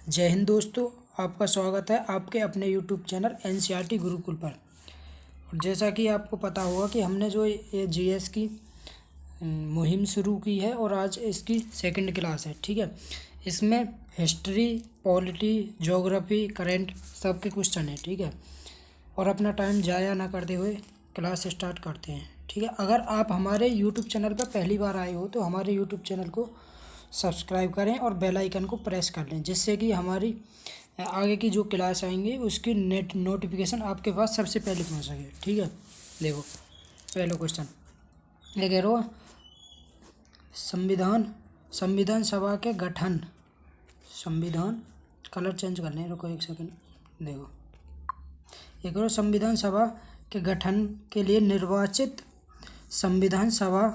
जय हिंद दोस्तों, आपका स्वागत है आपके अपने यूट्यूब चैनल एनसीईआरटी गुरुकुल पर। और जैसा कि आपको पता होगा कि हमने जो ये जीएस की मुहिम शुरू की है और आज इसकी सेकंड क्लास है। ठीक है, इसमें हिस्ट्री, पॉलिटी, ज्योग्राफी, करंट सबके क्वेश्चन है। ठीक है, और अपना टाइम ज़ाया ना करते हुए क्लास स्टार्ट करते हैं। ठीक है, अगर आप हमारे यूट्यूब चैनल पर पहली बार आए हो तो हमारे यूट्यूब चैनल को सब्सक्राइब करें और बेल आइकन को प्रेस कर लें, जिससे कि हमारी आगे की जो क्लास आएंगी उसकी नोटिफिकेशन आपके पास सबसे पहले पहुंच सके। ठीक है, देखो पहला क्वेश्चन ये कह रहा संविधान सभा के गठन। संविधान कलर चेंज करने, रुको एक सेकंड। देखो ये करो, संविधान सभा के गठन के लिए निर्वाचित संविधान सभा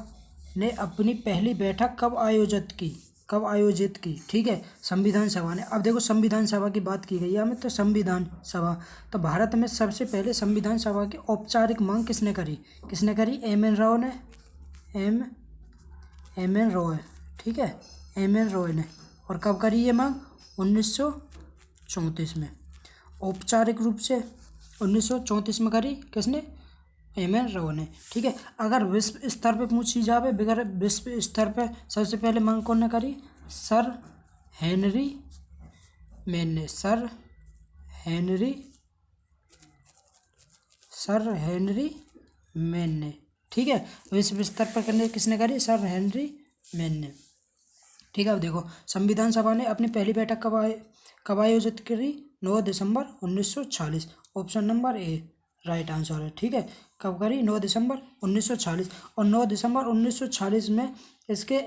ने अपनी पहली बैठक कब आयोजित की। ठीक है, संविधान सभा ने। अब देखो संविधान सभा की बात की गई है हमें, तो संविधान सभा, तो भारत में सबसे पहले संविधान सभा की औपचारिक मांग किसने करी? एम.एन. राव ने। एम.एन. रॉय। ठीक है, एम.एन. रॉय ने। और कब करी ये मांग? 1934 में। औपचारिक रूप से 1934 में करी किसने? एम.एन. रॉय ने। ठीक है, अगर विश्व स्तर पे पूछी जावे, बगैर विश्व स्तर पे सबसे पहले मांग कौन ने करी? सर हेनरी मैन ने। सर हेनरी मैन ने। ठीक है, विश्व स्तर पर करने किसने करी? सर हेनरी मैन ने। ठीक है, अब देखो संविधान सभा ने अपनी पहली बैठक कब आयोजित करी? 9 दिसंबर 1946। Option number A right answer है। ठीक है, कब करी? 9 दिसंबर 1946। और 9 दिसंबर 1946 में इसके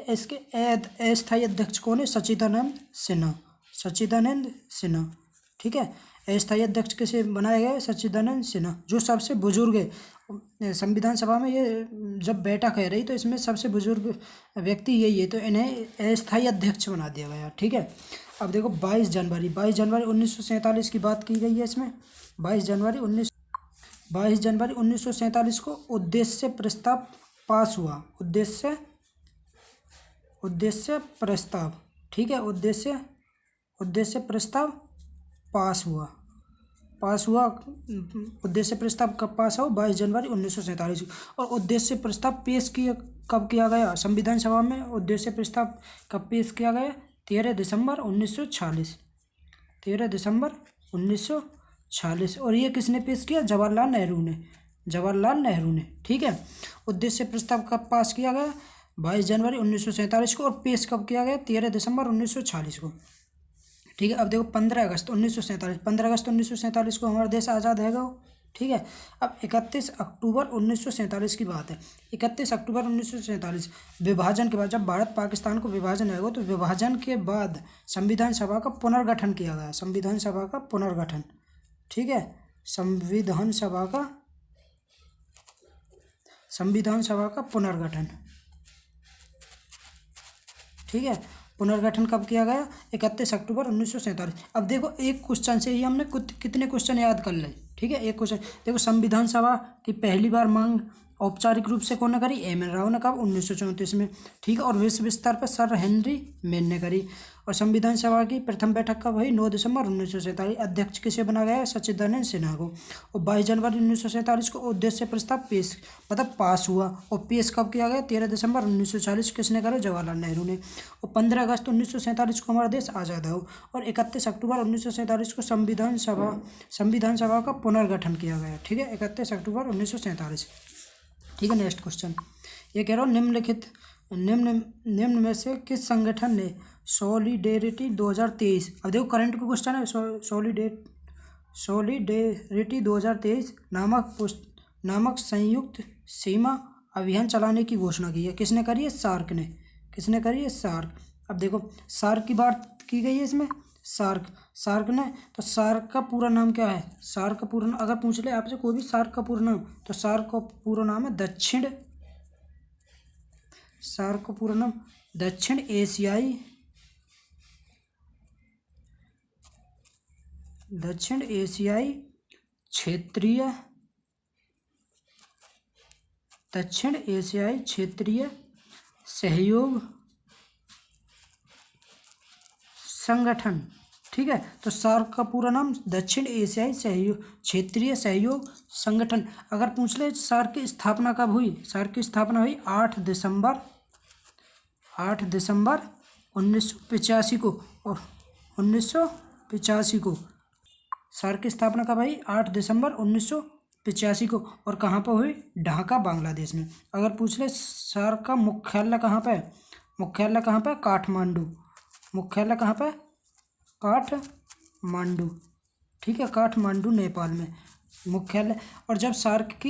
अस्थायी अध्यक्ष कौन है? सच्चिदानंद सिन्हा। ठीक है, अस्थायी अध्यक्ष किसे बनाया गया है? सच्चिदानंद सिन्हा, जो सबसे बुजुर्ग है संविधान सभा में। ये जब बैठक है रही तो इसमें सबसे बुजुर्ग व्यक्ति यही है, तो इन्हें अस्थायी अध्यक्ष बना दिया गया। ठीक है, अब देखो 22 जनवरी 1947 की बात की गई है इसमें। 22 जनवरी 1947 को उद्देश्य प्रस्ताव पास हुआ। उद्देश्य प्रस्ताव। ठीक है, उद्देश्य प्रस्ताव पास हुआ। उद्देश्य प्रस्ताव कब पास हुआ? 22 जनवरी 1947 को। और उद्देश्य प्रस्ताव पेश किया कब किया गया संविधान सभा में? उद्देश्य प्रस्ताव कब पेश किया गया? 13 दिसंबर 1946। 13 दिसंबर 1946। और ये किसने पेश किया? जवाहरलाल नेहरू ने। ठीक है, उद्देश्य प्रस्ताव कब पास किया गया? 22 जनवरी 1947 को। और पेश कब किया गया? 13 दिसंबर 1946 को। ठीक है, अब देखो 15 अगस्त 1947 को हमारा देश आज़ाद है गो। ठीक है, अब 31 अक्टूबर 1947 की बात है। 31 अक्टूबर 1947 विभाजन के बाद, जब भारत पाकिस्तान को विभाजन है तो विभाजन के बाद संविधान सभा का पुनर्गठन किया गया। संविधान सभा का पुनर्गठन। ठीक है, संविधान सभा का पुनर्गठन। ठीक है, पुनर्गठन कब किया गया? 31 अक्टूबर 1947। अब देखो एक क्वेश्चन से ही हमने कितने क्वेश्चन याद कर ले। ठीक है, एक क्वेश्चन देखो, संविधान सभा की पहली बार मांग औपचारिक रूप से कौन ने करी? एम.एन. राव ने। कब? 1934 में। ठीक है, और विश्व स्तर पर सर हेनरी मैन ने करी। और संविधान सभा की प्रथम बैठक कब हुई? 9 दिसंबर 1947। अध्यक्ष किसे बना गया? सच्चिदानंद सिन्हा को। और 22 जनवरी 1947 को उद्देश्य प्रस्ताव पेश मतलब पास हुआ। और पेश कब किया गया? 13 दिसंबर 1946। किसने करा? जवाहरलाल नेहरू ने। और 15 अगस्त 1947 को हमारा देश आज़ाद हो। और 31 अक्टूबर 1947 को संविधान सभा का पुनर्गठन किया गया। ठीक है, 31 अक्टूबर 1947। ठीक है, नेक्स्ट क्वेश्चन ये कह रहा हूँ, निम्न में से किस संगठन ने सॉलिडेरिटी 2023, अब देखो करंट का क्वेश्चन है, सॉलिडेरिटी 2023 नामक संयुक्त सीमा अभियान चलाने की घोषणा की है? किसने करी है? सार्क ने। किसने करी है? सार्क। अब देखो सार्क की बात की गई है इसमें। सार्क ने, तो सार्क का पूरा नाम क्या है? सार्क का पूरा अगर पूछ ले आपसे कोई भी सार्क का पूरा नाम, तो सार्क का पूरा नाम है दक्षिण एशियाई क्षेत्रीय सहयोग संगठन। ठीक है। तो सार्क का पूरा नाम दक्षिण एशियाई सहयोग क्षेत्रीय सहयोग संगठन। अगर पूछ ले सार्क की स्थापना कब हुई, सार्क की स्थापना हुई 8 दिसंबर 1985 को। और 1985 को सार्क की स्थापना कब हुई, 8 दिसंबर 1985 को। और कहाँ पर हुई, ढाका बांग्लादेश में। अगर पूछ ले सार्क का मुख्यालय कहाँ पे है, मुख्यालय कहाँ पे, काठमांडू। मुख्यालय कहाँ पे, काठमांडू। ठीक है, काठमांडू नेपाल में मुख्यालय। और जब सार्क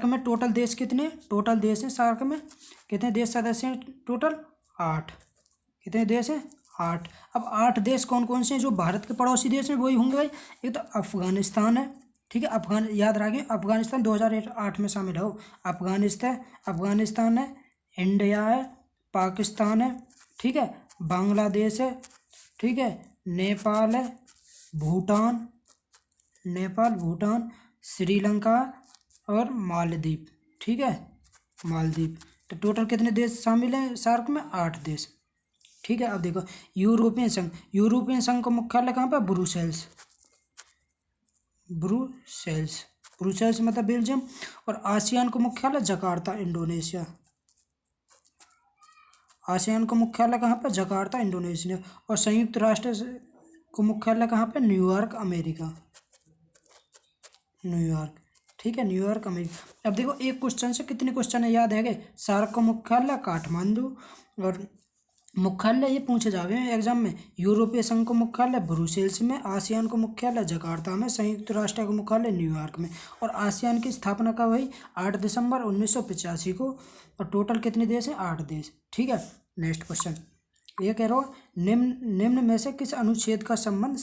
में टोटल देश कितने, टोटल देश हैं सार्क में, कितने देश सदस्य हैं टोटल, 8। कितने देश हैं, 8। अब 8 देश कौन कौन से हैं, जो भारत के पड़ोसी देश हैं वही होंगे भाई। एक तो अफगानिस्तान है, ठीक है, याद रखिए अफगानिस्तान 2008 में शामिल हो। अफगानिस्तान है, इंडिया है, पाकिस्तान है, ठीक है, बांग्लादेश है, ठीक है, नेपाल है, भूटान, श्रीलंका और मालदीव। ठीक है, मालदीव। तो टोटल कितने देश शामिल हैं सार्क में, 8 देश। ठीक है। अब देखो यूरोपियन संघ का मुख्यालय कहाँ पर, ब्रुसेल्स। ब्रुसेल्स मतलब बेल्जियम। और आसियान का मुख्यालय जकार्ता, इंडोनेशिया। आसियान का मुख्यालय कहाँ पर, जकार्ता, इंडोनेशिया। और संयुक्त राष्ट्र का मुख्यालय कहाँ पर, न्यूयॉर्क, अमेरिका। न्यूयॉर्क, ठीक है, न्यूयॉर्क, अमेरिका। अब देखो एक क्वेश्चन से कितने क्वेश्चन याद है गए। सार्क का मुख्यालय काठमांडू, और मुख्यालय ये पूछे जावे हैं एग्जाम में। यूरोपीय संघ का मुख्यालय ब्रुसेल्स में, आसियान का मुख्यालय जकार्ता में, संयुक्त राष्ट्र का मुख्यालय न्यूयॉर्क में। और आसियान की स्थापना कब हुई, 8 दिसंबर 1985 को। और टोटल कितने देश हैं, 8 देश। ठीक है। नेक्स्ट क्वेश्चन ये कह रहा हूँ, निम्न में से किस अनुच्छेद का संबंध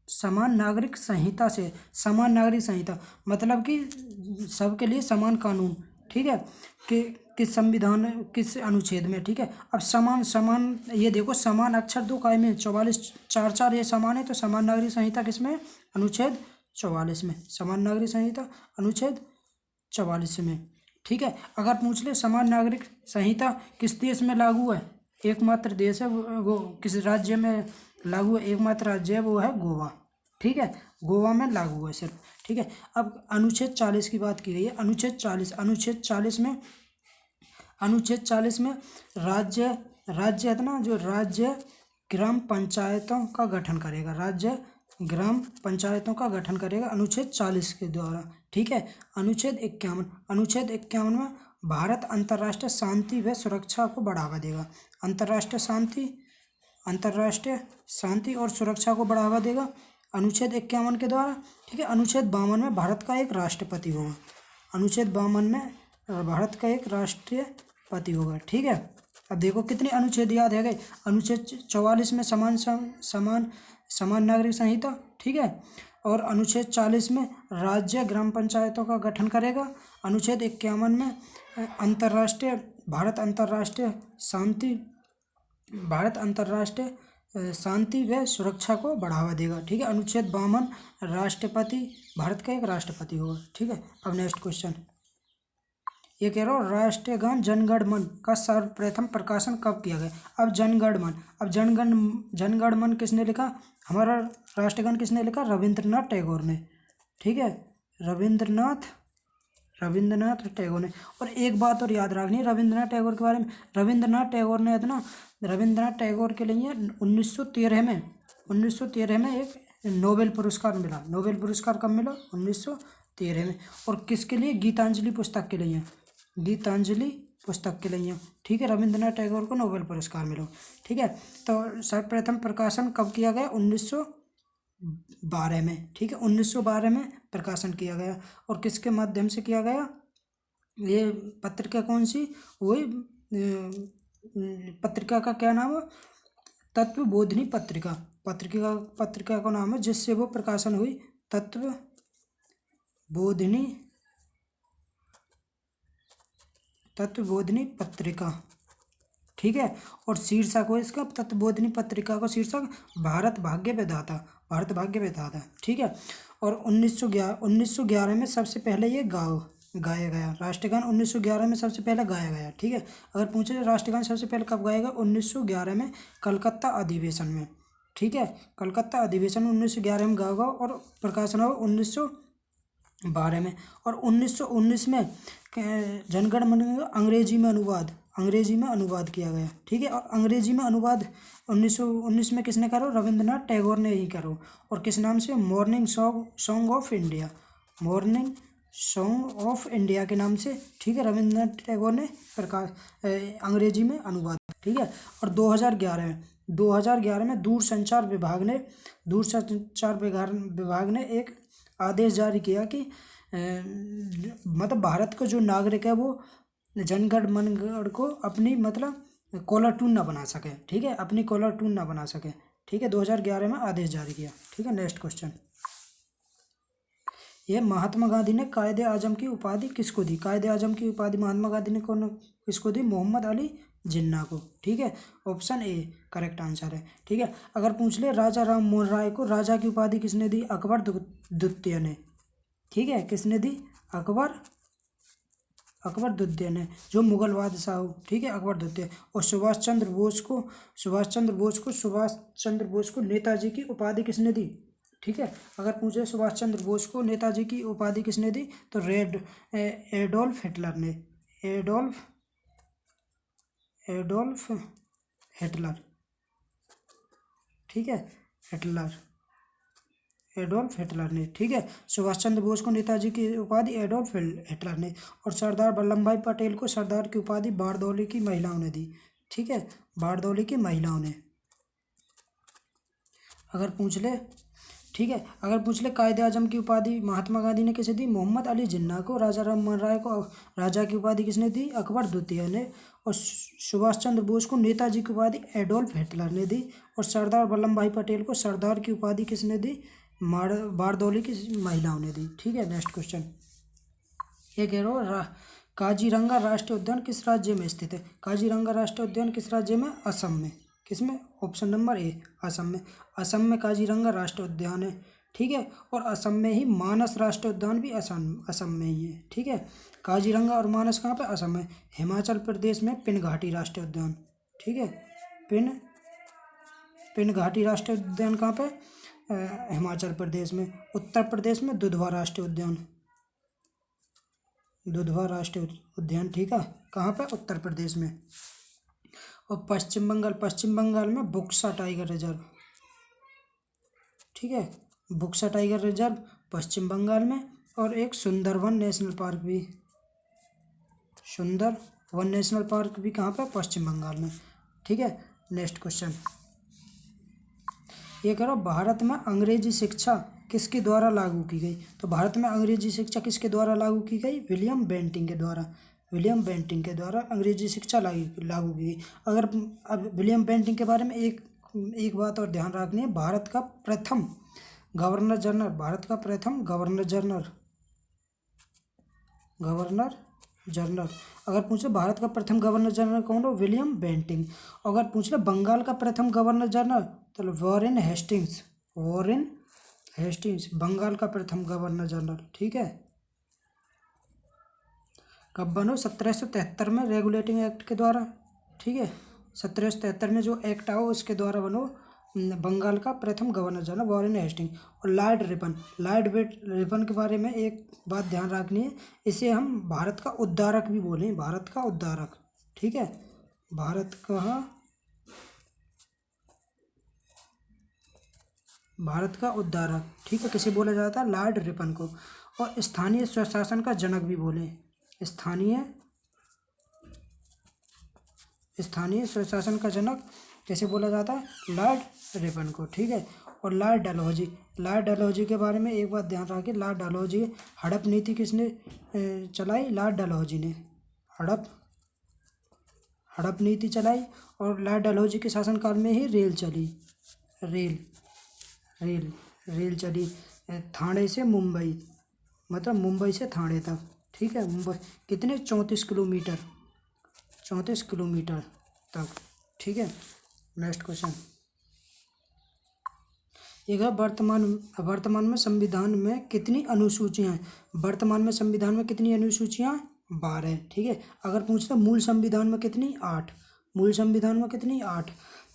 समान नागरिक संहिता से। समान नागरिक संहिता मतलब कि सबके लिए समान कानून। ठीक है, कि किस संविधान, किस अनुच्छेद में। ठीक है। अब समान ये देखो, समान अक्षर 2 काय में, 44 ये समान है। तो समान नागरिक संहिता किसमें, अनुच्छेद 44 में। समान नागरिक संहिता अनुच्छेद 44 में। ठीक है। अगर पूछ ले समान नागरिक संहिता किस देश में लागू है, एकमात्र देश है वो किस राज्य में लागू है, एकमात्र राज्य है वो है गोवा। ठीक है, गोवा में लागू है सिर्फ। ठीक है। अब अनुच्छेद 40 की बात की गई है। अनुच्छेद 40 में राज्य है ना, जो राज्य ग्राम पंचायतों का गठन करेगा, राज्य ग्राम पंचायतों का गठन करेगा अनुच्छेद 40 के द्वारा। ठीक है। अनुच्छेद 51 में भारत अंतर्राष्ट्रीय शांति व सुरक्षा को बढ़ावा देगा। अंतर्राष्ट्रीय शांति और सुरक्षा को बढ़ावा देगा अनुच्छेद 51 के द्वारा। ठीक है। अनुच्छेद 52 में भारत का एक राष्ट्रपति होगा। अनुच्छेद 52 में भारत का एक राष्ट्रपति होगा। ठीक है। अब देखो कितने अनुच्छेद याद है गए। अनुच्छेद 44 में समान नागरिक संहिता। ठीक है। और अनुच्छेद 40 में राज्य ग्राम पंचायतों का गठन करेगा। अनुच्छेद 51 में भारत अंतर्राष्ट्रीय शांति व सुरक्षा को बढ़ावा देगा। ठीक है। अनुच्छेद 52 राष्ट्रपति, भारत का एक राष्ट्रपति होगा। ठीक है। अब नेक्स्ट क्वेश्चन ये कह रहा हूँ, राष्ट्रीय गान जनगण मन का सर्वप्रथम प्रकाशन कब किया गया। अब जनगण मन किसने लिखा, हमारा राष्ट्रगान किसने लिखा, रविंद्रनाथ टैगोर ने। ठीक है, रविंद्रनाथ टैगोर ने। और एक बात और याद रखनी है रविंद्रनाथ टैगोर के बारे में। रविंद्रनाथ टैगोर के लिए 1913 में एक नोबेल पुरस्कार मिला। नोबेल पुरस्कार कब मिला, 1913 में। और किसके लिए, गीतांजलि पुस्तक के लिए, गीतांजलि पुस्तक के लिए। ठीक है, रविंद्रनाथ टैगोर को नोबेल पुरस्कार मिला। ठीक है। तो सर्वप्रथम प्रकाशन कब किया गया, 1912 में। ठीक है, 1912 में प्रकाशन किया गया। और किसके माध्यम से किया गया, ये पत्रिका कौन सी, वही पत्रिका का क्या नाम है, तत्वबोधिनी पत्रिका। पत्रिका का नाम है जिससे वो प्रकाशन हुई, तत्वबोधिनी पत्रिका। ठीक है। और शीर्षक हो इसका, तत्वबोधिनी पत्रिका का शीर्षक भारत भाग्य विधाता। ठीक है। और 1911 में सबसे पहले ये गाँव गाया गया? राष्ट्रगान 1911 में सबसे पहले गाया गया। ठीक है, अगर पूछे राष्ट्रगान सबसे पहले कब गाया गया? 1911 में, कलकत्ता अधिवेशन में। ठीक है, कलकत्ता अधिवेशन में 1911 में गाया गया और प्रकाशन हुआ 1912 में। और 1919 में जनगण मन अंग्रेजी में अनुवाद किया गया। ठीक है, और अंग्रेजी में अनुवाद 1919 में किसने करो? रविंद्रनाथ टैगोर ने ही करो। और किस नाम से? Morning song of India, morning song of India के नाम से। ठीक है, रविंद्रनाथ टैगोर ने अंग्रेजी में अनुवाद। ठीक है, और 2011 में दूरसंचार विभाग ने एक आदेश जारी किया कि मतलब भारत का जो नागरिक है वो जनगण मनगढ़ को अपनी मतलब कॉलर ट्यून ना बना सके। ठीक है, अपनी कॉलर ट्यून ना बना सके। ठीक है, 2011 में आदेश जारी किया। ठीक है, नेक्स्ट क्वेश्चन, ये महात्मा गांधी ने कायदे आजम की उपाधि किसको दी? कायदे आजम की उपाधि महात्मा गांधी ने किसको दी? मोहम्मद अली जिन्ना को। ठीक है, ऑप्शन ए करेक्ट आंसर है। ठीक है, अगर पूछ ले राजा राम मोहन राय को राजा की उपाधि किसने दी? अकबर द्वितीय ने। ठीक है, किसने दी? अकबर द्वितीय ने, जो मुगल बादशाह हो। ठीक है, अकबर द्वितीय। और सुभाष चंद्र बोस को नेताजी की उपाधि किसने दी? ठीक है, अगर पूछे सुभाष चंद्र बोस को नेताजी की उपाधि किसने दी? तो एडोल्फ हिटलर ने। Adolf Hitler. ठीक है, एडोल्फ हिटलर ने। ठीक है, सुभाष चंद्र बोस को नेताजी की उपाधि एडोल्फ हिटलर ने। और सरदार वल्लभ भाई पटेल को सरदार की उपाधि बारदौली की महिलाओं ने दी। ठीक है, बारदौली की महिलाओं ने। अगर पूछ ले, ठीक है, अगर पूछ ले कायदे आजम की उपाधि महात्मा गांधी ने किसे दी? मोहम्मद अली जिन्ना को। राजा राम मोहन राय को राजा की उपाधि किसने दी? अकबर द्वितीय ने। और सुभाष चंद्र बोस को नेताजी की उपाधि एडोल्फ हिटलर ने दी। और सरदार वल्लभ भाई पटेल को सरदार की उपाधि किसने दी? बारदौली की महिलाओं ने दी। ठीक है, नेक्स्ट क्वेश्चन, ये कह रहा हो काजीरंगा राष्ट्रीय उद्यान किस राज्य में स्थित है? काजीरंगा राष्ट्रीय उद्यान किस राज्य में? असम में। किसमें? ऑप्शन नंबर ए असम में। असम में काजीरंगा राष्ट्रीय उद्यान है। ठीक है, और असम में ही मानस राष्ट्रीय उद्यान भी असम में ही है। ठीक है, काजीरंगा और मानस कहाँ पे? असम में। हिमाचल प्रदेश में पिन घाटी राष्ट्रीय उद्यान। ठीक है, पिन घाटी राष्ट्रीय उद्यान कहाँ पे? हिमाचल प्रदेश में। उत्तर प्रदेश में दुधवा राष्ट्रीय उद्यान। ठीक है, कहाँ पे? उत्तर प्रदेश में। और पश्चिम बंगाल में बुक्सा टाइगर रिजर्व। ठीक है, बुक्सा टाइगर रिजर्व पश्चिम बंगाल में। और एक सुंदरवन नेशनल पार्क भी कहाँ पे? पश्चिम बंगाल में। ठीक है, नेक्स्ट क्वेश्चन, ये करो भारत में अंग्रेजी शिक्षा किसके द्वारा लागू की गई? तो भारत में अंग्रेजी शिक्षा किसके द्वारा लागू की गई? विलियम बेंटिंक के द्वारा अंग्रेजी शिक्षा लागू की गई। अगर अब विलियम बेंटिंक के बारे में एक बात और ध्यान रखनी है, भारत का प्रथम गवर्नर जनरल अगर पूछे भारत का प्रथम गवर्नर जनरल कौन हो? William Bentinck. अगर पूछ ले बंगाल का प्रथम गवर्नर जनरल, तो वॉरेन हेस्टिंग्स बंगाल का प्रथम गवर्नर जनरल। ठीक है, कब बनो? 1773 में रेगुलेटिंग एक्ट के द्वारा। ठीक है, 1773 में जो एक्ट आओ उसके द्वारा बनो बंगाल का प्रथम गवर्नर जनरल वॉरेन हेस्टिंग। और लॉर्ड रिपन के बारे में एक बात ध्यान रखनी है, इसे हम भारत का उद्धारक भी बोलें, भारत का उद्धारक। ठीक है, भारत का उद्धारक। ठीक है, किसे बोला जाता है? लॉर्ड रिपन को। और स्थानीय स्वशासन का जनक भी बोले, स्थानीय स्वशासन का जनक कैसे बोला जाता है? लॉर्ड रिपन को। ठीक है, और लॉर्ड डलहौजी के बारे में एक बात ध्यान रखिए, लॉर्ड डलहौजी हड़प नीति किसने चलाई? लॉर्ड डलहौजी ने हड़प नीति चलाई। और लॉर्ड डलहौजी के शासनकाल में ही रेल चली थाने से मुंबई, मतलब मुंबई से थाने तक। ठीक है, मुंबई कितने? 34 किलोमीटर तक। ठीक है, नेक्स्ट क्वेश्चन, एक है वर्तमान वर्तमान में संविधान में कितनी अनुसूचियां हैं। वर्तमान में संविधान में कितनी अनुसूचियां 12। ठीक है। अगर पूछता मूल संविधान में कितनी 8। मूल संविधान में कितनी 8।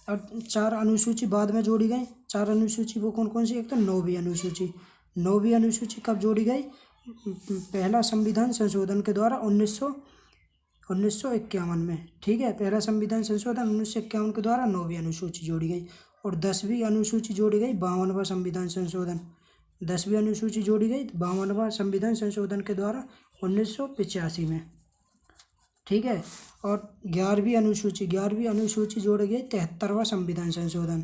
और 4 अनुसूची बाद में जोड़ी गई। 4 अनुसूची वो कौन कौन सी। एक तो 9वीं अनुसूची। 9वीं अनुसूची कब जोड़ी गई। पहला संविधान संशोधन के द्वारा 1951 में। ठीक है। पहला संविधान संशोधन 1951 के द्वारा 9वीं अनुसूची जोड़ी गई। और 10वीं अनुसूची जोड़ी गई 52वां संविधान संशोधन। 10वीं अनुसूची जोड़ी गई 52वां संविधान संशोधन के द्वारा 1985 में। ठीक है। और 11वीं अनुसूची जोड़ी गई 73वां संविधान संशोधन।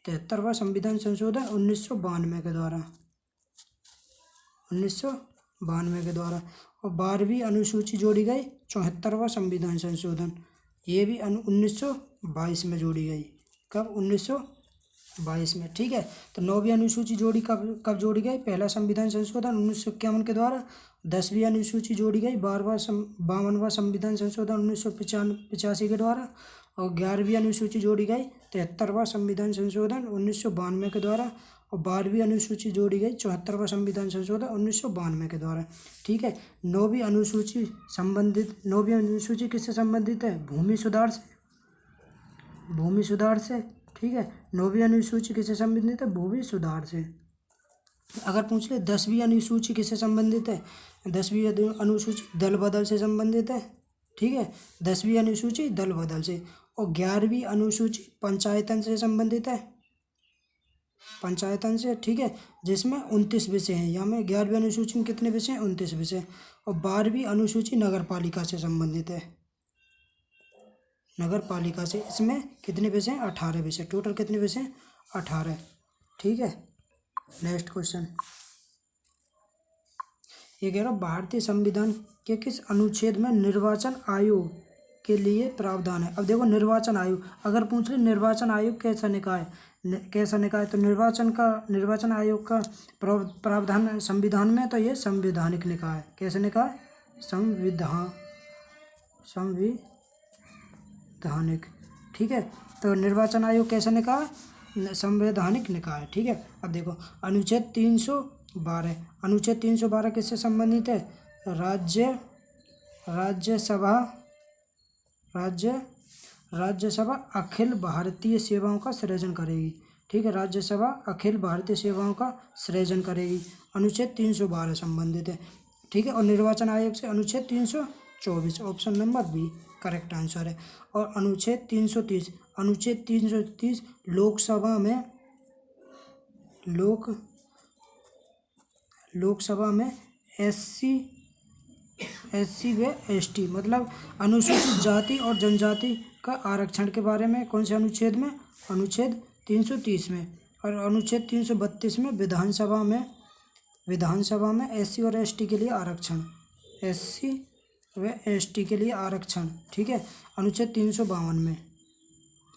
73वां संविधान संशोधन 1992 के द्वारा। 1992 के द्वारा। और 12वीं अनुसूची जोड़ी गई 74वां संविधान संशोधन। ये भी 1922 में जोड़ी गई। कब 1922 में। ठीक है। तो 9वीं अनुसूची जोड़ी कब जोड़ी गई। पहला संविधान संशोधन 1951 के द्वारा। 10वीं अनुसूची जोड़ी गई 52वां संविधान संशोधन 1985 के द्वारा। और 11वीं अनुसूची जोड़ी गई 73वां संविधान संशोधन 1992 के द्वारा। और 12वीं अनुसूची जोड़ी गई 74वां संविधान संशोधन 1992 के द्वारा। ठीक है। 9वीं अनुसूची किससे संबंधित है। भूमि सुधार से। ठीक है। 9वीं अनुसूची किससे संबंधित है। भूमि सुधार से। अगर पूछ ले 10वीं अनुसूची किससे संबंधित है। 10वीं अनुसूची दल बदल से संबंधित है। ठीक है। 10वीं अनुसूची दल बदल से। और 11वीं अनुसूची पंचायतन से संबंधित है। पंचायतन से। ठीक है। जिसमें 29 विषय हैं। यहाँ में 11वीं अनुसूची में कितने विषय हैं 29 विषय। और 12वीं अनुसूची नगर पालिका से संबंधित है। नगर पालिका से। इसमें कितने विषय हैं 18 विषय। टोटल कितने विषय हैं 18। ठीक है। नेक्स्ट क्वेश्चन ये कह रहा भारतीय संविधान के किस अनुच्छेद में निर्वाचन आयोग के लिए प्रावधान है। अब देखो निर्वाचन आयोग अगर पूछ ले निर्वाचन आयोग कैसा निकाय तो निर्वाचन आयोग का प्रावधान संविधान में तो ये संवैधानिक निकाय। कैसे निकाय संविधानिक। ठीक है। तो निर्वाचन आयोग कैसा निकाय संवैधानिक निकाय। ठीक है। अब देखो अनुच्छेद 312 किससे संबंधित है। राज्यसभा अखिल भारतीय सेवाओं का सृजन करेगी। ठीक है। राज्यसभा अखिल भारतीय सेवाओं का सृजन करेगी। अनुच्छेद 312 संबंधित है। ठीक है। और निर्वाचन आयोग से अनुच्छेद 324 option number B correct answer है। और अनुच्छेद 330 लोकसभा में एससी व एसटी मतलब अनुसूचित जाति और जनजाति का आरक्षण के बारे में कौन से अनुच्छेद में अनुच्छेद 330 में। और अनुच्छेद 332 में विधानसभा में एससी और एसटी के लिए आरक्षण। ठीक है। अनुच्छेद 352 में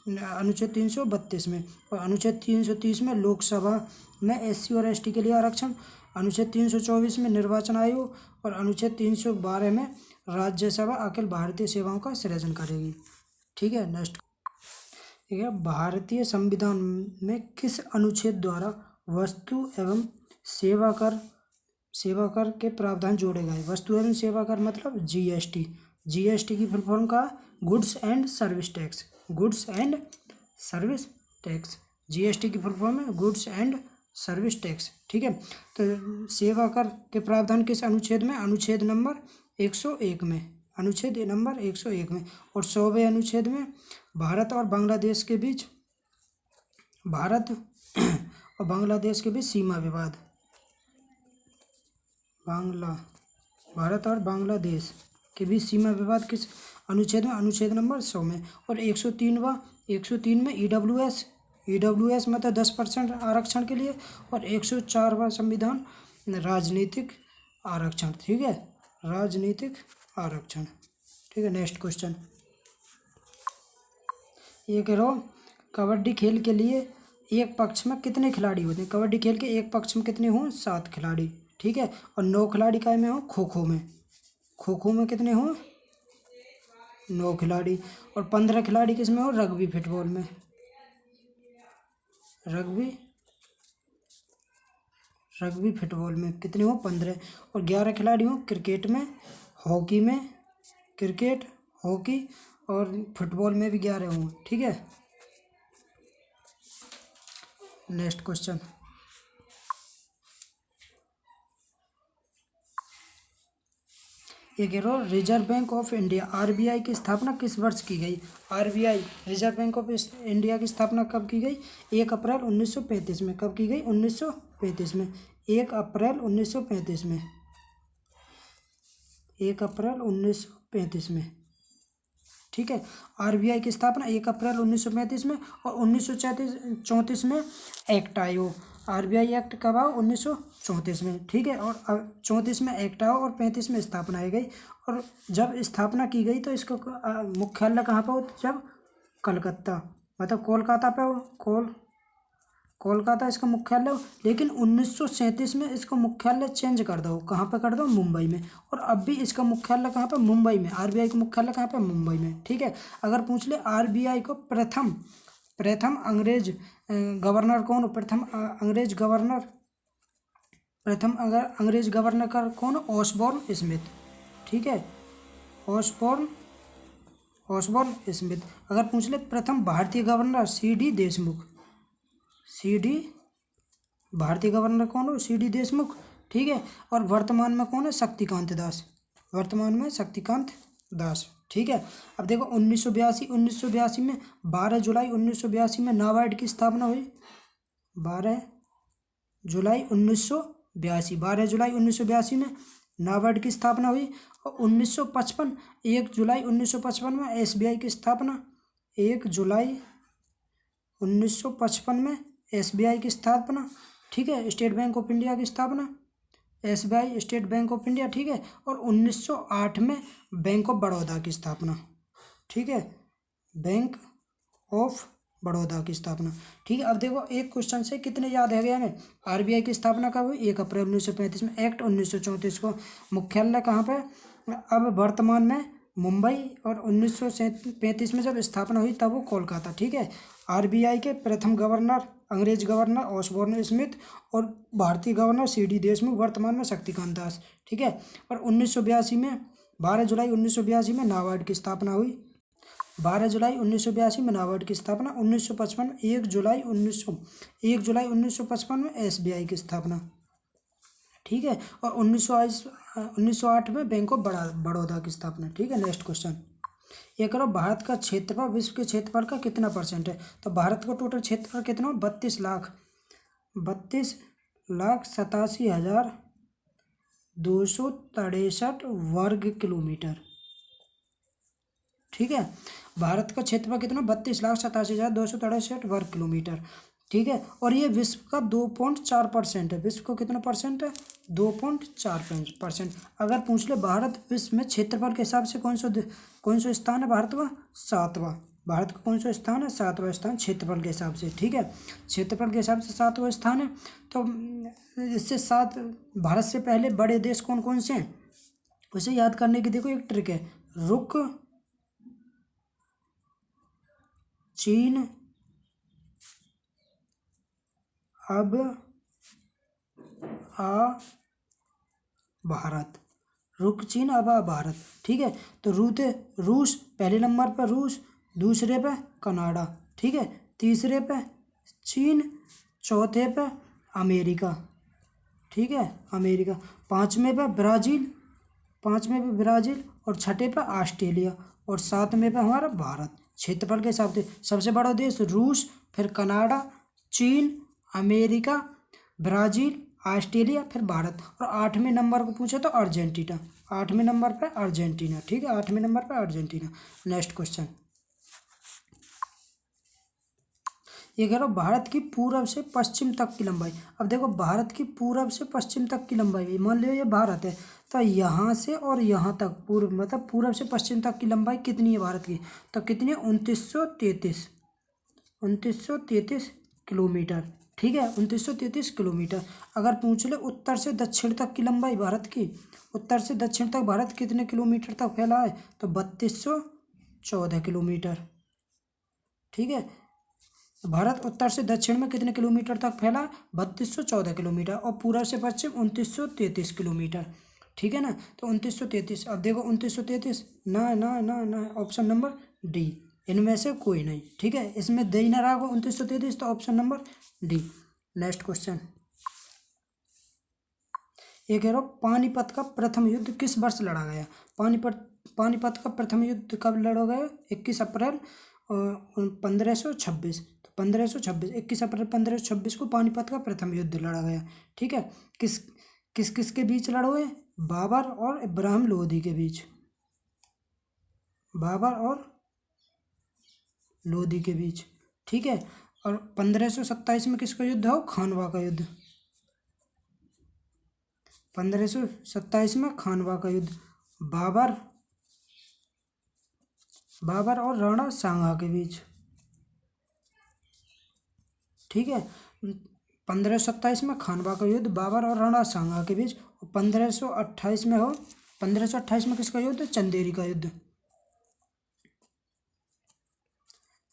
अनुच्छेद 332 में। और अनुच्छेद 330 में लोकसभा में एससी और एसटी के लिए आरक्षण। अनुच्छेद 324 में निर्वाचन आयोग। और अनुच्छेद 312 में राज्यसभा अखिल भारतीय सेवाओं का सृजन करेगी। ठीक है। नेक्स्ट ठीक है। भारतीय संविधान में किस अनुच्छेद द्वारा वस्तु एवं सेवा कर के प्रावधान जोड़े गए। वस्तु एवं सेवा कर मतलब जीएसटी की फुल फॉर्म का goods and service tax. GST की फुल फॉर्म है गुड्स एंड सर्विस टैक्स। ठीक है। तो सेवा कर के प्रावधान किस अनुच्छेद में अनुच्छेद नंबर 101 में। अनुच्छेद नंबर 101 में। और 100वें अनुच्छेद में भारत और बांग्लादेश के बीच सीमा विवाद। भारत और बांग्लादेश के बीच सीमा विवाद किस अनुच्छेद में अनुच्छेद नंबर 100 में। और 103 में ईडब्ल्यूएस मतलब 10% आरक्षण के लिए। और 104वां संविधान राजनीतिक आरक्षण। ठीक है। राजनीतिक आरक्षण। ठीक है। नेक्स्ट क्वेश्चन ये कह रहा कबड्डी खेल के लिए एक पक्ष में कितने खिलाड़ी होते हैं। कबड्डी खेल के एक पक्ष में कितने हों 7 खिलाड़ी। ठीक है। और 9 खिलाड़ी काय में हो खो खो में कितने हों 9 खिलाड़ी। और 15 खिलाड़ी किस में हो रग्बी फुटबॉल में। रग्बी फुटबॉल में कितने हो 15, और 11 खिलाड़ी हो क्रिकेट में, हॉकी में, क्रिकेट, हॉकी और फुटबॉल में भी 11 हों, ठीक है। नेक्स्ट क्वेश्चन, ये कह रहा हूँ reserve bank of India RBI की स्थापना किस वर्ष की गई। RBI reserve bank of India की स्थापना कब की गई। 1 अप्रैल 1935 में। कब की गई 1935 में। 1 अप्रैल 1935 में। 1 अप्रैल 1935 में, ठीक है। आरबीआई की स्थापना 1 अप्रैल 1935 में, और 1934 में एक्ट आई हो। आरबीआई एक्ट कब आओ 1934 में, ठीक है। और 34 में एक्ट आओ और 35 में स्थापना की गई। और जब स्थापना की गई तो इसको मुख्यालय कहाँ पर हो, जब कलकत्ता मतलब कोलकाता पे हो, कोलकाता इसका मुख्यालय हो। लेकिन 1937 में इसको मुख्यालय चेंज कर दो, कहाँ पे कर दो, मुंबई में। और अब भी इसका मुख्यालय कहाँ पे, मुंबई में। आरबीआई का मुख्यालय कहाँ पे, मुंबई में, ठीक है। अगर पूछ ले आरबीआई को प्रथम अंग्रेज गवर्नर कौन, प्रथम अंग्रेज गवर्नर का कौन, ऑसबोर्न स्मिथ, ठीक है। Osborne Smith. अगर पूछ ले प्रथम भारतीय गवर्नर भारतीय गवर्नर कौन हो, सीडी देशमुख, ठीक है। और वर्तमान में कौन है, शक्तिकांत दास, ठीक है। अब देखो 1982 में 12 जुलाई 1982 में नाबार्ड की स्थापना हुई। 12 जुलाई 1982 में नाबार्ड की स्थापना हुई। और 1955 1 जुलाई 1955 में एसबीआई की स्थापना। 1 जुलाई 1955 में एसबीआई की स्थापना, ठीक है। स्टेट बैंक ऑफ इंडिया की स्थापना, SBI state bank of India, ठीक है। और 1908 में बैंक ऑफ बड़ौदा की स्थापना, ठीक है। बैंक ऑफ बड़ौदा की स्थापना, ठीक है। अब देखो एक क्वेश्चन से कितने याद है गया हमें। आरबीआई की स्थापना कब हुई, 1 अप्रैल 1935 में। एक्ट 1934 को। मुख्यालय कहाँ पे, अब वर्तमान में मुंबई। और 1935 में जब स्थापना हुई तब वो कोलकाता, ठीक है। आरबीआई के प्रथम गवर्नर अंग्रेज गवर्नर ऑसबोर्न स्मिथ, और भारतीय गवर्नर सीडी देशमुख, वर्तमान में शक्तिकांत दास, ठीक है। और 1982 में 12 जुलाई 1982 में नाबार्ड की स्थापना हुई। 12 जुलाई 1982 में नाबार्ड की स्थापना। 1955 1 जुलाई 1955 में एसबीआई की स्थापना, ठीक है। और 1908 में बैंक ऑफ बड़ौदा की स्थापना, ठीक है। नेक्स्ट क्वेश्चन, ये करो भारत का क्षेत्रफल विश्व के क्षेत्रफल का कितना % है। तो भारत का टोटल क्षेत्रफल कितना, 32,87,263 वर्ग किलोमीटर, ठीक है। भारत का क्षेत्रफल कितना, 32,87,263 वर्ग किलोमीटर, ठीक है। और ये विश्व का 2.4% है। विश्व को कितना % है, 2.4%। अगर पूछ ले भारत विश्व में क्षेत्रफल के हिसाब से कौन सा स्थान है भारत का, 7वां। भारत का कौन सा स्थान है, 7वां स्थान क्षेत्रफल के हिसाब से, ठीक है। क्षेत्रफल के हिसाब से 7वां स्थान है। तो इससे भारत से पहले बड़े देश कौन कौन से हैं, उसे याद करने की देखो एक ट्रिक है। रुक, चीन, अब, आ, भारत। रुक, चीन, अब, आ, भारत, ठीक है। तो रूस पहले नंबर पर, रूस दूसरे पे कनाडा, ठीक है। तीसरे पे चीन, चौथे पे अमेरिका, ठीक है, अमेरिका। पाँचवें पे ब्राज़ील, और छठे पे ऑस्ट्रेलिया, और सातवें पे हमारा भारत। क्षेत्रफल के हिसाब से सबसे बड़ा देश रूस, फिर कनाडा, चीन, अमेरिका, ब्राज़ील, ऑस्ट्रेलिया, फिर भारत। और 8वें नंबर को पूछे तो अर्जेंटीना। 8वें नंबर पे अर्जेंटीना, ठीक है। 8वें नंबर पे अर्जेंटीना। नेक्स्ट क्वेश्चन, ये कह रहा हूँ भारत की पूर्व से पश्चिम तक की लंबाई। अब देखो भारत की पूर्व से पश्चिम तक की लंबाई, मान लो ये भारत है, तो यहाँ से और यहाँ तक पूर्व मतलब पूर्व से पश्चिम तक की लंबाई कितनी है भारत की, तो कितनी है, 2933 किलोमीटर, ठीक है। 2933 किलोमीटर। अगर पूछ ले उत्तर से दक्षिण तक की लंबाई भारत की, उत्तर से दक्षिण तक भारत कितने किलोमीटर तक फैला है, तो 3214 किलोमीटर, ठीक है। भारत उत्तर से दक्षिण में कितने किलोमीटर तक फैला? 3214 किलोमीटर। और पूर्व से पश्चिम 2933 किलोमीटर। ठीक है ना, तो 2933। अब देखो 2933, ना ना ना ना, ऑप्शन नंबर डी, इनमें से कोई नहीं। ठीक है, इसमें दे ही ना रहा होगा 2933, तो option number D. Next question, ये कह रहा हूँ पानीपत का प्रथम युद्ध किस वर्ष लड़ा गया? पानीपत का प्रथम युद्ध कब लड़ा गया? 21 अप्रैल 1526। तो 1526, 21 अप्रैल 1526 को पानीपत का प्रथम युद्ध लड़ा गया। ठीक है, किस किस किस के बीच लड़ा हुआ है? बाबर और इब्राहिम लोधी के बीच। बाबर और लोधी के बीच। ठीक है, और 1527 में किसका युद्ध हो? खानवा का युद्ध। 1527 में खानवा का युद्ध बाबर और राणा सांगा के बीच। ठीक है, 1527 में खानवा का युद्ध बाबर और राणा सांगा के बीच। 1528 में हो, 1528 में किसका युद्ध? चंदेरी का युद्ध।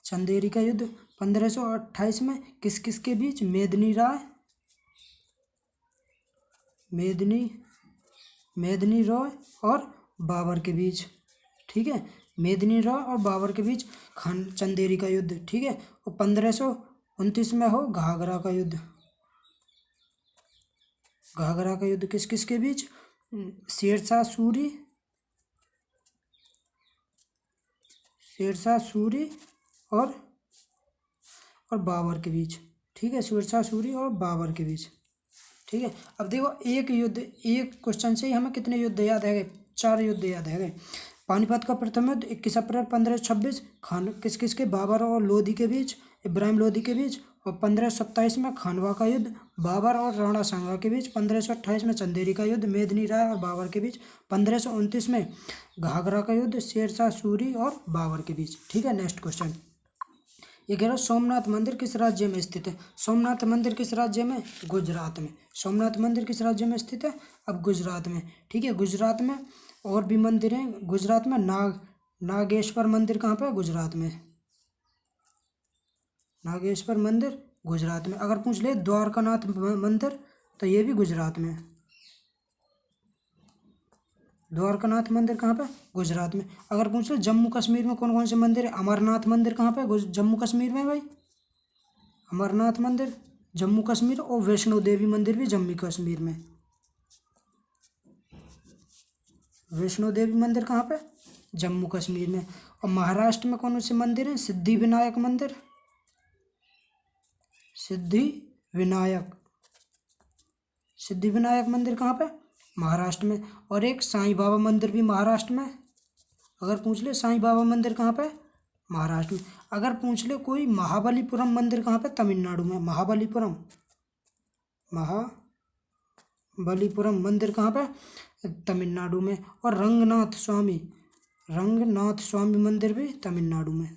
चंदेरी का युद्ध 1528 में किस किस के बीच? मेदिनी रॉय और बाबर के बीच। ठीक है, मेदिनी रॉय और बाबर के बीच चंदेरी का युद्ध। ठीक है, और 1529 में हो घाघरा का युद्ध। घाघरा का युद्ध किस किस के बीच? शेरशाह सूरी और बाबर के बीच। ठीक है, शेरशाह सूरी और बाबर के बीच। ठीक है, अब देखो एक क्वेश्चन से ही हमें कितने युद्ध याद है गए? 4 युद्ध याद है गए। पानीपत का प्रथम युद्ध 21 अप्रैल 1526 किस किस के? बाबर और लोधी के बीच, इब्राहिम लोधी के बीच। और 1527 में खानवा का युद्ध बाबर और राणा सांगा के बीच। 1528 में चंदेरी का युद्ध मेदिनी राय और बाबर के बीच। 1529 में घाघरा का युद्ध शेरशाह सूरी और बाबर के बीच। ठीक है, नेक्स्ट क्वेश्चन, ये कह रहा सोमनाथ मंदिर किस राज्य में स्थित है? सोमनाथ मंदिर किस राज्य में? गुजरात में। सोमनाथ मंदिर किस राज्य में स्थित है? अब गुजरात में। ठीक है, गुजरात में और भी मंदिर हैं। गुजरात में नागेश्वर मंदिर कहाँ पे है? गुजरात में। नागेश्वर मंदिर गुजरात में। अगर पूछ ले द्वारकानाथ मंदिर, तो ये भी गुजरात में। द्वारकानाथ मंदिर कहाँ पे? गुजरात में। अगर पूछ ले जम्मू कश्मीर में कौन कौन से मंदिर है? अमरनाथ मंदिर कहाँ पे? जम्मू कश्मीर में भाई। अमरनाथ मंदिर जम्मू कश्मीर, और वैष्णो देवी मंदिर भी जम्मू कश्मीर में। वैष्णो देवी मंदिर कहाँ पे? जम्मू कश्मीर में। और महाराष्ट्र में कौन से मंदिर हैं? सिद्धिविनायक मंदिर। सिद्धिविनायक मंदिर कहाँ पे? महाराष्ट्र में। और एक साईं बाबा मंदिर भी महाराष्ट्र में। अगर पूछ ले साईं बाबा मंदिर कहाँ पे? महाराष्ट्र में। अगर पूछ ले कोई महाबलीपुरम मंदिर कहाँ पे? तमिलनाडु में। महाबलीपुरम मंदिर कहाँ पे? तमिलनाडु में। और रंगनाथ स्वामी मंदिर भी तमिलनाडु में।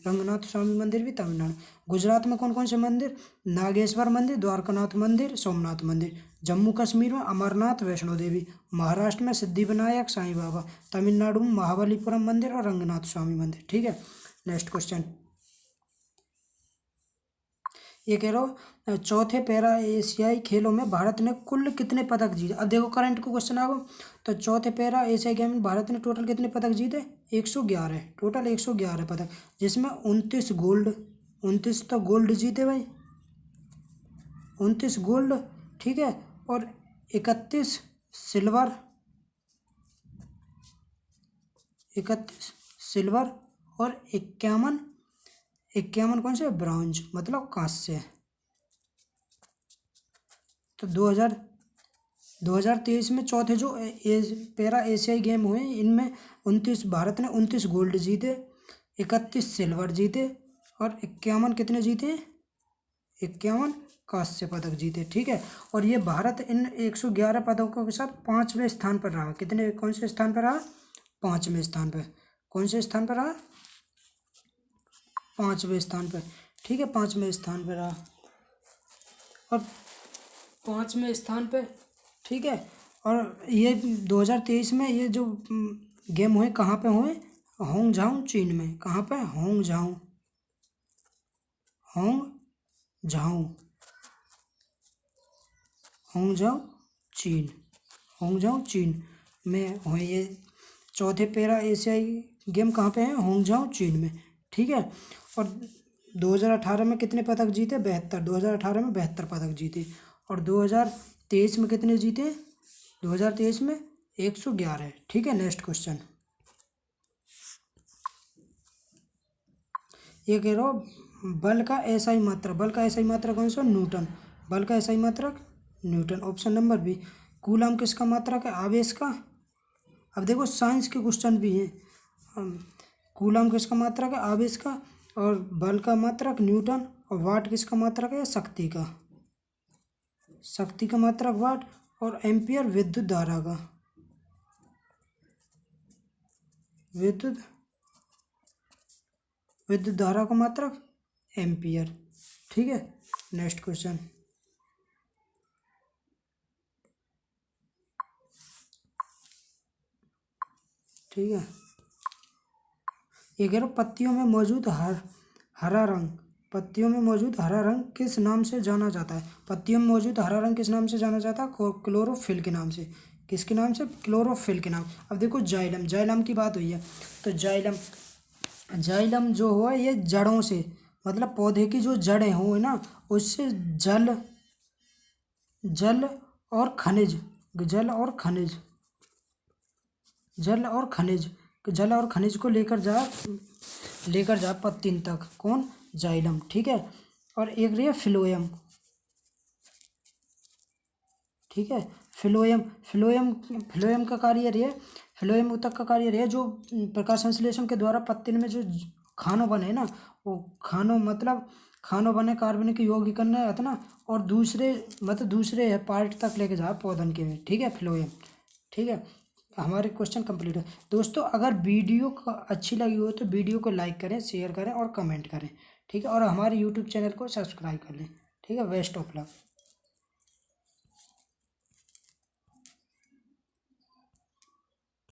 गुजरात में कौन कौन से मंदिर? नागेश्वर मंदिर, द्वारकानाथ मंदिर, सोमनाथ मंदिर। जम्मू कश्मीर में अमरनाथ, वैष्णो देवी। महाराष्ट्र में सिद्धिविनायक, साईं बाबा। तमिलनाडु में महाबलीपुरम मंदिर और रंगनाथ स्वामी मंदिर। ठीक है, नेक्स्ट क्वेश्चन, ये कह रहा हूँ चौथे पैरा एशियाई खेलों में भारत ने कुल कितने पदक जीते? अब देखो करंट को क्वेश्चन आगो, तो चौथे पैरा एशियाई गेम में भारत ने टोटल कितने पदक जीते? 111। टोटल 111 पदक, जिसमें 29 तो गोल्ड जीते भाई, 29 गोल्ड। ठीक है, और 31 सिल्वर, 31 सिल्वर और 51 कौन से? ब्रॉन्ज, मतलब कांस्य। तो 2023 में चौथे जो पैरा एशियाई गेम हुए, इनमें 29 भारत ने 29 गोल्ड जीते, 31 सिल्वर जीते और 51 कितने जीते? 51 कांस्य पदक जीते। ठीक है, और ये भारत इन 111 पदकों के साथ 5वें स्थान पर रहा। कौन से स्थान पर रहा? 5वें स्थान पर। कौन से स्थान पर रहा? 5वें स्थान पर। ठीक है, 5वें स्थान पर रहा, और 5वें स्थान पे। ठीक है, और ये 2023 में ये जो गेम हुए कहाँ पे हुए? होंगझाओ चीन में। कहाँ पे? होंगझाओ झाऊ, होंगझाऊ चीन, होंगझाऊ चीन में हो ये चौथे पैरा एशियाई गेम कहाँ पे है? होंगझाऊ चीन में, ठीक है। और 2018 में कितने पदक जीते? 72। 2018 में 72 पदक जीते। और 2023 में कितने जीते? 2023 में 111, ठीक है। नेक्स्ट क्वेश्चन ये कह रहा हूँ बल का एसआई मात्रक, बल का एसआई मात्रक कौन सा? न्यूटन, बल का एसआई मात्रक newton. Option number B. Coulomb किसका मात्रक है? आवेश का। अब देखो साइंस के क्वेश्चन भी हैं। कूलम किसका मात्रक है? आवेश का। और बल का मात्रक न्यूटन। और वाट किसका मात्रक है? शक्ति का, शक्ति का मात्रक वाट। और एम्पियर विद्युत धारा का, विद्युत विद्युत धारा का मात्रक एम्पियर, ठीक है। नेक्स्ट क्वेश्चन ठीक है। ये कह रहा पत्तियों में मौजूद हरा रंग, पत्तियों में मौजूद हरा रंग किस नाम से जाना जाता है? पत्तियों में मौजूद हरा रंग किस नाम से जाना जाता है? क्लोरोफिल के नाम से। किसके नाम से? क्लोरोफिल के नाम। अब देखो जाइलम, जाइलम की बात हुई है तो जाइलम, जाइलम जो हुआ ये जड़ों से, मतलब पौधे की जो जड़ें हो ना उससे जल, जल और खनिज, जल और खनिज, जल और खनिज, जल और खनिज को लेकर जा पत्तिन तक। कौन? जाइलम, ठीक है। और एक रही है फिलोयम, ठीक है। फिलोयम, फिलोयम, फिलोयम का कार्य रही है, फिलोयम ऊतक का कार्य रही है जो प्रकाश संश्लेषण के द्वारा पत्तिन में जो खानों बने ना, वो खानों मतलब खानों बने कार्बनिक यौगिकन है ना, और दूसरे मतलब दूसरे पार्ट तक लेके जा पौधन के में, ठीक है। फिलोयम, ठीक है। हमारे क्वेश्चन कंप्लीट है दोस्तों। अगर वीडियो अच्छी लगी हो तो वीडियो को लाइक करें, शेयर करें और कमेंट करें, ठीक है। और हमारे यूट्यूब चैनल को सब्सक्राइब कर लें, ठीक है। Best of luck.